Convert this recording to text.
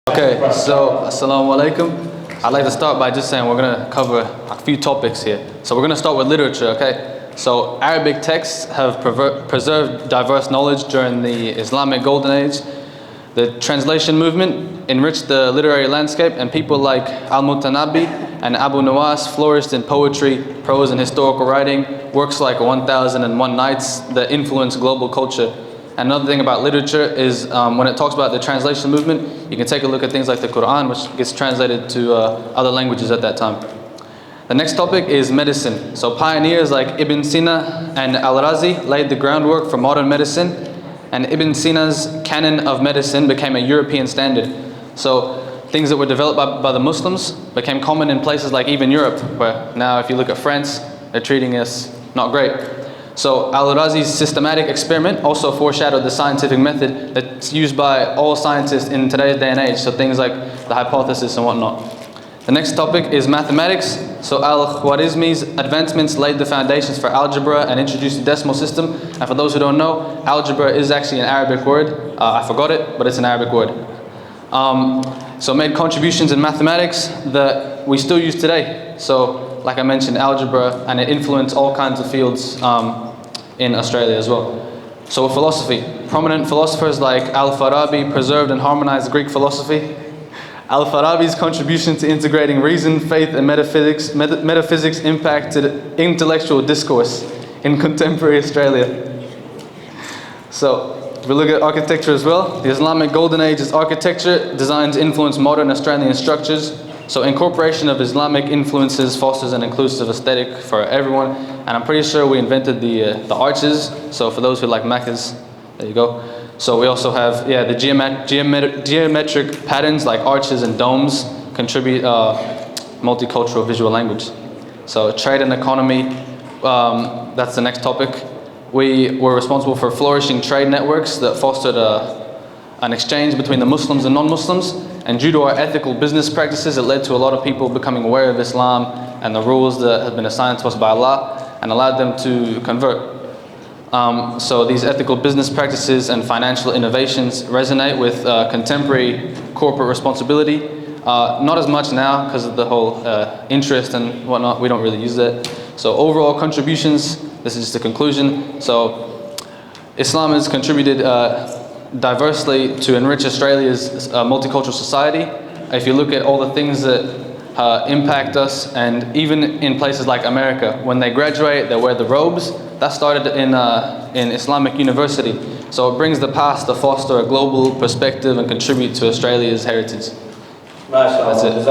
Okay, so Assalamu alaikum. I'd like to start by just saying we're going to cover a few topics here. So we're going to start with literature, okay? So Arabic texts have preserved diverse knowledge during the Islamic Golden Age. The translation movement enriched the literary landscape, and people like Al-Mutanabbi and Abu Nuwas flourished in poetry, prose, and historical writing, works like 1001 Nights that influenced global culture. Another thing about literature is when it talks about the translation movement, you can take a look at things like the Quran, which gets translated to other languages at that time. The next topic is medicine. So pioneers like Ibn Sina and Al-Razi laid the groundwork for modern medicine, and Ibn Sina's canon of medicine became a European standard. So things that were developed by the Muslims became common in places like even Europe, where now if you look at France, they're treating us not great. So Al-Razi's systematic experiment also foreshadowed the scientific method that's used by all scientists in today's day and age, so things like the hypothesis and whatnot. The next topic is mathematics. So Al-Khwarizmi's advancements laid the foundations for algebra and introduced the decimal system. And for those who don't know, algebra is actually an Arabic word. I forgot it, but it's an Arabic word. So made contributions in mathematics that we still use today. So like I mentioned, algebra, and it influenced all kinds of fields in Australia as well. So philosophy. Prominent philosophers like Al-Farabi preserved and harmonized Greek philosophy. Al-Farabi's contribution to integrating reason, faith, and metaphysics impacted intellectual discourse in contemporary Australia. So, if we look at architecture as well, the Islamic Golden Age's architecture designs influence modern Australian structures. So incorporation of Islamic influences fosters an inclusive aesthetic for everyone. And I'm pretty sure we invented the arches. So for those who like Maccas, there you go. So we also have, the geometric patterns like arches and domes contribute multicultural visual language. So trade and economy, that's the next topic. We were responsible for flourishing trade networks that fostered an exchange between the Muslims and non-Muslims. And due to our ethical business practices, it led to a lot of people becoming aware of Islam and the rules that have been assigned to us by Allah, and allowed them to convert. So these ethical business practices and financial innovations resonate with contemporary corporate responsibility. Not as much now because of the whole interest and whatnot. We don't really use that. So overall contributions, this is just a conclusion. So Islam has contributed diversely to enrich Australia's multicultural society. If you look at all the things that impact us, and even in places like America, when they graduate, they wear the robes. That started in Islamic University. So it brings the past to foster a global perspective and contribute to Australia's heritage. That's it.